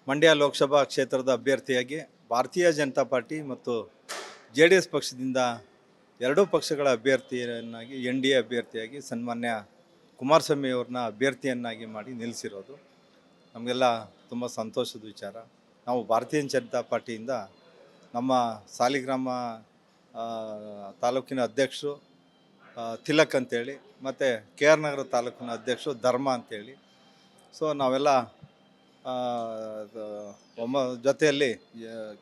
ಮಂಡ್ಯ ಲೋಕಸಭಾ ಕ್ಷೇತ್ರದ ಅಭ್ಯರ್ಥಿಯಾಗಿ ಭಾರತೀಯ ಜನತಾ ಪಾರ್ಟಿ ಮತ್ತು JDS ಪಕ್ಷದಿಂದ ಎರಡೂ ಪಕ್ಷಗಳ ಅಭ್ಯರ್ಥಿಯನ್ನಾಗಿ NDA ಅಭ್ಯರ್ಥಿಯಾಗಿ ಸನ್ಮಾನ್ಯ ಕುಮಾರಸ್ವಾಮಿ ಅವ್ರನ್ನ ಅಭ್ಯರ್ಥಿಯನ್ನಾಗಿ ಮಾಡಿ ನಿಲ್ಲಿಸಿರೋದು ನಮಗೆಲ್ಲ ತುಂಬ ಸಂತೋಷದ ವಿಚಾರ. ನಾವು ಭಾರತೀಯ ಜನತಾ ಪಾರ್ಟಿಯಿಂದ ನಮ್ಮ ಸಾಲಿಗ್ರಾಮ ತಾಲೂಕಿನ ಅಧ್ಯಕ್ಷರು ತಿಲಕ್ ಅಂತೇಳಿ ಮತ್ತು KR ನಗರ ತಾಲೂಕಿನ ಅಧ್ಯಕ್ಷರು ಧರ್ಮ ಅಂತೇಳಿ, ಸೊ ನಾವೆಲ್ಲ ಜೊತೆಯಲ್ಲಿ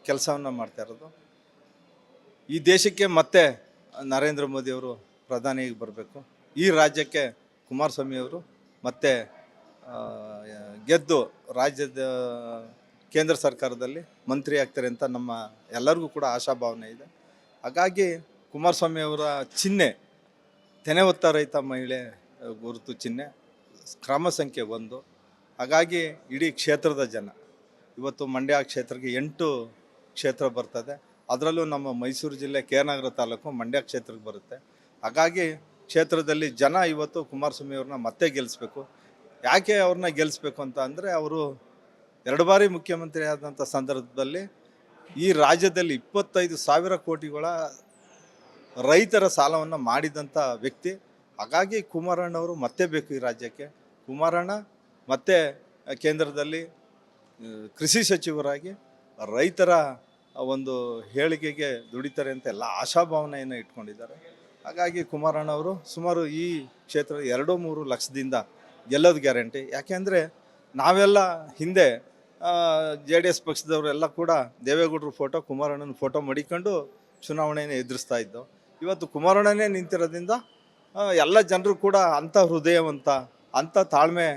ಕೆಲಸವನ್ನು ಮಾಡ್ತಾ ಇರೋದು. ಈ ದೇಶಕ್ಕೆ ಮತ್ತೆ ನರೇಂದ್ರ ಮೋದಿಯವರು ಪ್ರಧಾನಿಯಾಗಿ ಬರಬೇಕು. ಈ ರಾಜ್ಯಕ್ಕೆ ಕುಮಾರಸ್ವಾಮಿಯವರು ಮತ್ತೆ ಗೆದ್ದು ರಾಜ್ಯದ ಕೇಂದ್ರ ಸರ್ಕಾರದಲ್ಲಿ ಮಂತ್ರಿ ಆಗ್ತಾರೆ ಅಂತ ನಮ್ಮ ಎಲ್ಲರಿಗೂ ಕೂಡ ಆಶಾಭಾವನೆ ಇದೆ. ಹಾಗಾಗಿ ಕುಮಾರಸ್ವಾಮಿಯವರ ಚಿಹ್ನೆ ತೆನೆ ಹೊತ್ತ ರೈತ ಮಹಿಳೆ ಗುರುತು ಚಿಹ್ನೆ, ಕ್ರಮ ಸಂಖ್ಯೆ 1. ಹಾಗಾಗಿ ಇಡೀ ಕ್ಷೇತ್ರದ ಜನ ಇವತ್ತು ಮಂಡ್ಯ ಕ್ಷೇತ್ರಕ್ಕೆ 8 ಕ್ಷೇತ್ರ ಬರ್ತದೆ. ಅದರಲ್ಲೂ ನಮ್ಮ ಮೈಸೂರು ಜಿಲ್ಲೆ KR ನಗರ ತಾಲೂಕು ಮಂಡ್ಯ ಕ್ಷೇತ್ರಕ್ಕೆ ಬರುತ್ತೆ. ಹಾಗಾಗಿ ಕ್ಷೇತ್ರದಲ್ಲಿ ಜನ ಇವತ್ತು ಕುಮಾರಸ್ವಾಮಿ ಅವ್ರನ್ನ ಮತ್ತೆ ಗೆಲ್ಲಿಸ್ಬೇಕು. ಯಾಕೆ ಅವ್ರನ್ನ ಗೆಲ್ಲಿಸ್ಬೇಕು ಅಂತ ಅಂದರೆ, ಅವರು 2 ಬಾರಿ ಮುಖ್ಯಮಂತ್ರಿ ಆದಂಥ ಸಂದರ್ಭದಲ್ಲಿ ಈ ರಾಜ್ಯದಲ್ಲಿ 25,000 ಕೋಟಿಗಳ ರೈತರ ಸಾಲವನ್ನು ಮಾಡಿದಂಥ ವ್ಯಕ್ತಿ. ಹಾಗಾಗಿ ಕುಮಾರಣ್ಣವರು ಮತ್ತೆ ಬೇಕು ಈ ರಾಜ್ಯಕ್ಕೆ. ಕುಮಾರಣ್ಣ ಮತ್ತೆ ಕೇಂದ್ರದಲ್ಲಿ ಕೃಷಿ ಸಚಿವರಾಗಿ ರೈತರ ಒಂದು ಏಳಿಗೆಗೆ ದುಡಿತಾರೆ ಅಂತ ಎಲ್ಲ ಆಶಾಭಾವನೆಯನ್ನು ಇಟ್ಕೊಂಡಿದ್ದಾರೆ. ಹಾಗಾಗಿ ಕುಮಾರಣ್ಣವರು ಸುಮಾರು ಈ ಕ್ಷೇತ್ರ 2-3 ಲಕ್ಷದಿಂದ ಗೆಲ್ಲೋದು ಗ್ಯಾರಂಟಿ. ಯಾಕೆಂದರೆ ನಾವೆಲ್ಲ ಹಿಂದೆ JDS ಪಕ್ಷದವರೆಲ್ಲ ಕೂಡ ದೇವೇಗೌಡರು ಫೋಟೋ, ಕುಮಾರಣ್ಣನ ಫೋಟೋ ಮಡಿಕೊಂಡು ಚುನಾವಣೆಯನ್ನು ಎದುರಿಸ್ತಾ ಇದ್ದೋ. ಇವತ್ತು ಕುಮಾರಣ್ಣನೇ ನಿಂತಿರೋದ್ರಿಂದ ಎಲ್ಲ ಜನರು ಕೂಡ ಅಂಥ ಹೃದಯವಂತ, ಅಂಥ ತಾಳ್ಮೆ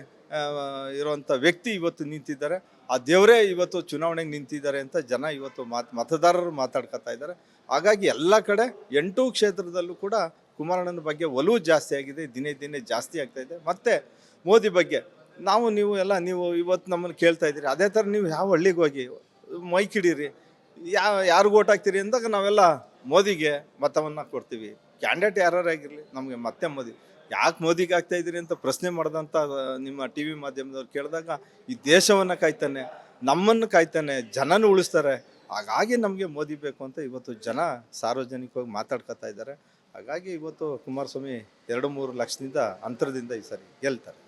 ಇರುವಂಥ ವ್ಯಕ್ತಿ ಇವತ್ತು ನಿಂತಿದ್ದಾರೆ. ಆ ದೇವರೇ ಇವತ್ತು ಚುನಾವಣೆಗೆ ನಿಂತಿದ್ದಾರೆ ಅಂತ ಜನ ಇವತ್ತು ಮತದಾರರು ಮಾತಾಡ್ಕೊತಾ ಇದ್ದಾರೆ. ಹಾಗಾಗಿ ಎಲ್ಲ ಕಡೆ 8 ಕ್ಷೇತ್ರದಲ್ಲೂ ಕೂಡ ಕುಮಾರಣ್ಣನ ಬಗ್ಗೆ ಒಲವು ಜಾಸ್ತಿ ಆಗಿದೆ, ದಿನೇ ದಿನೇ ಜಾಸ್ತಿ ಆಗ್ತಾ ಇದೆ. ಮತ್ತು ಮೋದಿ ಬಗ್ಗೆ ನೀವು ಇವತ್ತು ನಮ್ಮನ್ನು ಕೇಳ್ತಾ ಇದ್ದೀರಿ, ಅದೇ ಥರ ನೀವು ಯಾವ ಹಳ್ಳಿಗೆ ಹೋಗಿ ಮೈಕ್ ಹಿಡೀರಿ, ಯಾರಿಗೆ ಓಟ್ ಹಾಕ್ತೀರಿ ಅಂದಾಗ ನಾವೆಲ್ಲ ಮೋದಿಗೆ ಮತವನ್ನು ಕೊಡ್ತೀವಿ. ಕ್ಯಾಂಡಿಡೇಟ್ ಯಾರಾಗಿರಲಿ ನಮಗೆ ಮತ್ತೆ ಮೋದಿ. ಯಾಕೆ ಮೋದಿಗೆ ಆಗ್ತಾ ಇದ್ದೀರಿ ಅಂತ ಪ್ರಶ್ನೆ ಮಾಡಿದಂಥ ನಿಮ್ಮ TV ಮಾಧ್ಯಮದವ್ರು ಕೇಳಿದಾಗ, ಈ ದೇಶವನ್ನು ಕಾಯ್ತಾನೆ, ನಮ್ಮನ್ನು ಕಾಯ್ತಾನೆ, ಜನನ ಉಳಿಸ್ತಾರೆ, ಹಾಗಾಗಿ ನಮಗೆ ಮೋದಿ ಬೇಕು ಅಂತ ಇವತ್ತು ಜನ ಸಾರ್ವಜನಿಕವಾಗಿ ಮಾತಾಡ್ಕೊತಾ ಇದ್ದಾರೆ. ಹಾಗಾಗಿ ಇವತ್ತು ಕುಮಾರಸ್ವಾಮಿ 2-3 ಲಕ್ಷದಿಂದ ಅಂತರದಿಂದ ಈ ಸರಿ ಗೆಲ್ತಾರೆ.